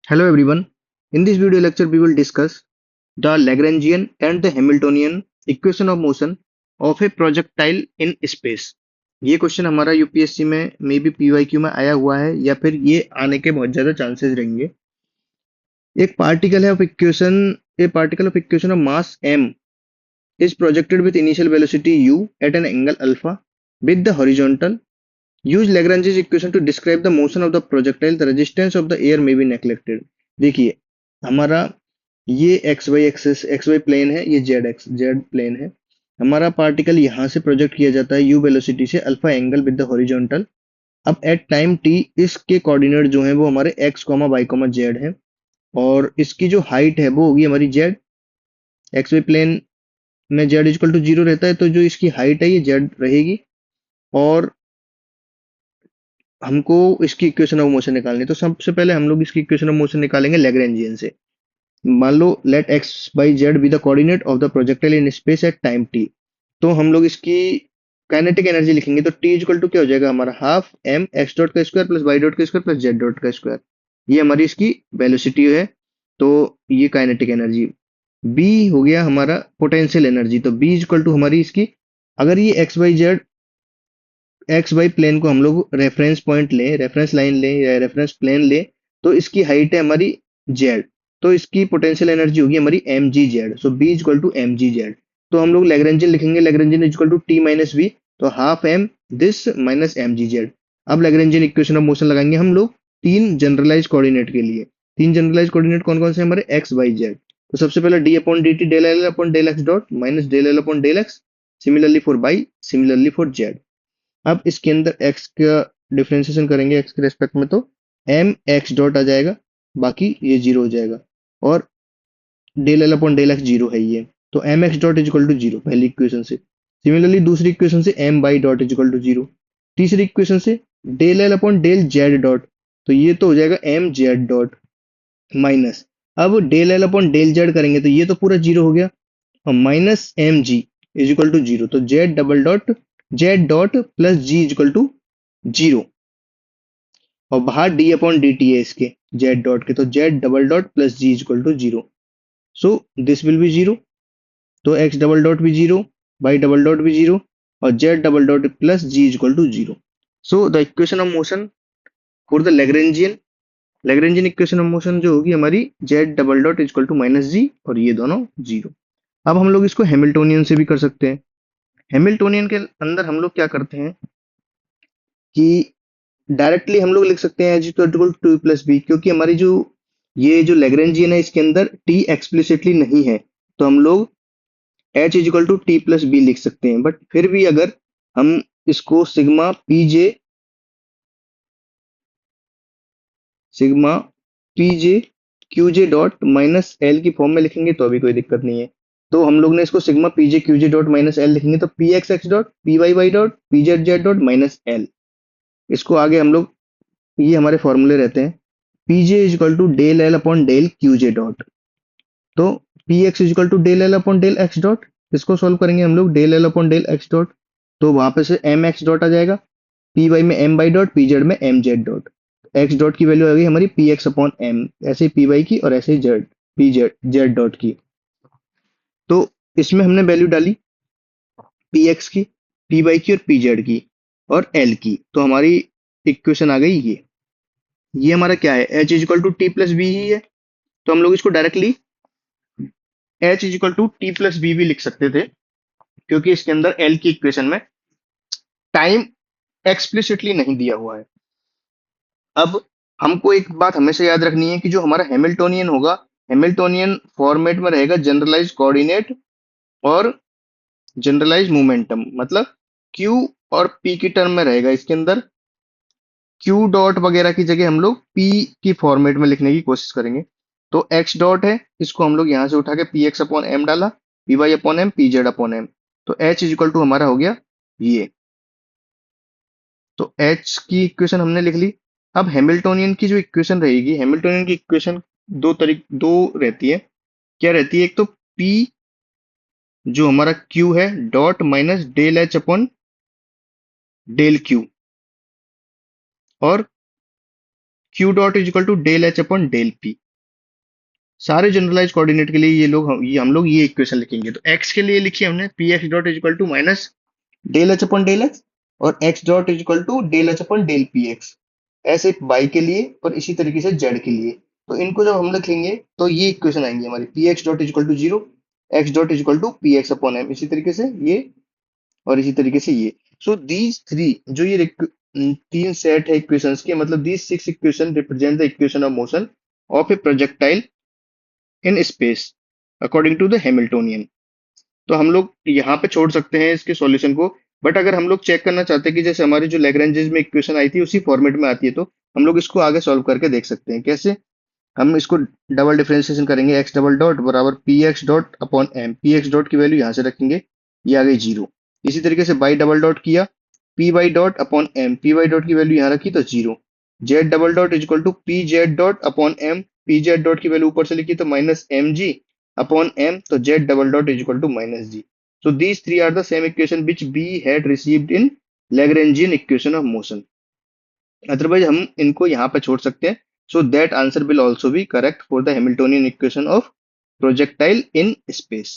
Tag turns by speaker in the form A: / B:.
A: Hello everyone. In this video lecture, we will discuss the Lagrangian and the Hamiltonian equation of motion of a projectile in space. ये question हमारा UPSC में may be PYQ में आया हुआ है या फिर ये आने के बहुत ज्यादा चांसेस रहेंगे। एक पार्टिकल है of equation A particle of equation of mass m is projected with initial velocity u at an angle alpha with the horizontal. Use Lagrange's equation to describe the motion of the projectile. The resistance of the air may be neglected. देखिए हमारा ये X Y axis X Y plane है, ये Z plane है। हमारा particle यहाँ से project किया जाता है यू वेलोसिटी से alpha angle with the horizontal. अब एट टाइम टी इसके कोऑर्डिनेट जो है वो हमारे X comma Y comma Z है और इसकी जो हाइट है वो होगी हमारी जेड। एक्स वाई प्लेन में जेड इक्वल टू जीरो रहता है तो जो इसकी हाइट है ये जेड रहेगी और हमको इसकी इक्वेशन ऑफ मोशन निकालनी है। तो सबसे पहले हम लोग इसकी इक्वेशन ऑफ मोशन निकालेंगे लैग्रेंजियन से। मान लो let X Y Z be the coordinate of the projectile in space at time T. तो हम लोग इसकी काइनेटिक एनर्जी लिखेंगे तो टी इक्वल टू क्या हो जाएगा हमारा हाफ एम एक्स डॉट का स्क्वायर प्लस वाई डॉट का स्क्वायर प्लस जेड डॉट का स्क्वायर। ये हमारी इसकी वेलोसिटी है। तो ये काइनेटिक एनर्जी बी हो गया हमारा पोटेंशियल एनर्जी। तो बी इक्वल टू हमारी इसकी, अगर ये X Y Z X Y plane को हम लोग रेफरेंस पॉइंट लें, रेफरेंस लाइन लें या रेफरेंस प्लेन लें तो इसकी हाइट है हमारी जेड। तो इसकी पोटेंशियल एनर्जी होगी हमारी M G Z. So V equal to M G Z. तो हम लोग लैग्रेंजियन लिखेंगे, Lagrangian equal to T minus V. तो half M this minus M G Z. अब लैग्रेंजियन इक्वेशन ऑफ मोशन लगाएंगे हम लोग तीन जनरलाइज कोऑर्डिनेट के लिए। तीन जनरलाइज कोऑर्डिनेट कौन कौन से हमारे एक्स वाई जेड। तो सबसे पहले D upon D T del L upon del X dot minus del L upon del X, similarly for Y, similarly for Z. अब इसके अंदर x का डिफरेंशिएशन करेंगे x के रेस्पेक्ट में तो एम एक्स डॉट आ जाएगा, बाकी ये जीरो हो जाएगा और del L upon del X zero है ये। तो M X dot is equal to zero पहली इक्वेशन से। सिमिलरली दूसरी इक्वेशन से M Y dot is equal to zero. तीसरी इक्वेशन से del L upon del Z dot, तो ये तो हो जाएगा एम जेड डॉट माइनस, अब del L upon del Z करेंगे तो ये तो पूरा जीरो हो गया और minus M ji is equal to zero. तो Z double dot Z dot plus G is equal to zero और बाहर डी अपॉन डी टी है इसके जेड डॉट के, तो Z double dot plus G is equal to zero. So this will be zero. तो X double dot भी zero, Y double dot भी zero और Z double dot plus G is equal to zero. So the equation of motion for the Lagrangian, Lagrangian equation of motion जो होगी हमारी Z double dot is equal to minus G और ये दोनों zero. अब हम लोग इसको हैमिल्टोनियन से भी कर सकते हैं। हैमिल्टोनियन के अंदर हम लोग क्या करते हैं कि डायरेक्टली हम लोग लिख सकते हैं H equal to plus B, क्योंकि हमारी जो ये जो लैग्रेंजियन है इसके अंदर टी एक्सप्लिसिटली नहीं है तो हम लोग H is equal to T plus B लिख सकते हैं। बट फिर भी अगर हम इसको sigma P J Q J dot minus L की फॉर्म में लिखेंगे तो अभी कोई दिक्कत नहीं है। तो हम लोग ने इसको sigma P J Q J dot minus L लिखेंगे तो P X dot P Y Y dot P Z Z dot minus L. इसको आगे हम लोग, ये हमारे फॉर्मूले रहते हैं, P J is equal to del L upon del Q J dot. तो P X is equal to del L upon del X dot. इसको सॉल्व करेंगे हम लोग del L upon del X dot, तो वहां पे से एम एक्स डॉट आ जाएगा, पी वाई में M Y dot, P Z में M Z dot. X dot की वैल्यू आ गई हमारी पी एक्स अपॉन एम, ऐसे ही पी वाई की और ऐसे ही Z P Z Z dot की। तो इसमें हमने वैल्यू डाली पी एक्स की, पी वाई की और पी जेड की और एल की, तो हमारी इक्वेशन आ गई ये हमारा क्या है H is equal to T plus V ही है। तो हम लोग इसको directly H is equal to T plus V भी लिख सकते थे, क्योंकि इसके अंदर एल की इक्वेशन में टाइम एक्सप्लिसिटली नहीं दिया हुआ है। अब हमको एक बात हमेशा याद रखनी है कि जो हमारा हैमिल्टोनियन होगा, हैमिल्टोनियन फॉर्मेट में रहेगा जनरलाइज कोऑर्डिनेट और जनरलाइज मोमेंटम, मतलब क्यू और पी की टर्म में रहेगा। इसके अंदर क्यू डॉट वगैरह की जगह हम लोग पी की फॉर्मेट में लिखने की कोशिश करेंगे। तो एक्स डॉट है, इसको हम लोग यहां से उठा के पी एक्स अपॉन एम डाला, P Y upon M, P Z upon M. तो एच इज इक्वल टू हमारा हो गया ये। तो एच की इक्वेशन हमने लिख ली। अब हैमिल्टोनियन की जो इक्वेशन रहेगी, हैमिल्टोनियन की इक्वेशन दो रहती है। क्या रहती है, एक तो पी जो हमारा क्यू है dot minus del H upon del Q और Q dot is equal to del H upon del P. सारे जनरलाइज कोऑर्डिनेट के लिए हम लोग ये इक्वेशन लिखेंगे। तो एक्स के लिए लिखी हमने P X dot is equal to minus del H upon del X, और X dot is equal to del H upon del P X, ऐसे वाई के लिए और इसी तरीके से जेड के लिए। तो इनको जब हम लिखेंगे तो ये इक्वेशन आएंगी हमारी, P X dot is equal to zero, X dot is equal to P X upon M, इसी तरीके से ये और इसी तरीके से ये। सो दीज थ्री जो ये तीन सेट है इक्वेशंस के, मतलब these six equation represent the equation of motion of a projectile in space according to the Hamiltonian. तो हम लोग यहाँ पे छोड़ सकते हैं इसके सॉल्यूशन को। बट अगर हम लोग चेक करना चाहते हैं कि जैसे हमारी जो लैग्रेंजेस में इक्वेशन आई थी उसी फॉर्मेट में आती है, तो हम लोग इसको आगे सॉल्व करके देख सकते हैं कैसे। हम इसको डबल डिफरेंशिएशन करेंगे, एक्स डबल डॉट बराबर P X dot upon M, P X dot की वैल्यू यहाँ से रखेंगे, ये आ गई जीरो। इसी तरीके से बाई डबल डॉट किया, P Y dot upon M, P Y dot की वैल्यू यहाँ रखी तो zero. Z double dot is equal to P Z dot upon M, P Z dot की वैल्यू ऊपर से लिखी तो minus M G upon M, तो Z double dot is equal to minus G. So these three are the same equation which we had received in Lagrangian equation of motion. Otherwise हम इनको यहाँ पे छोड़ सकते हैं. So that answer will also be correct for the Hamiltonian equation of projectile in space.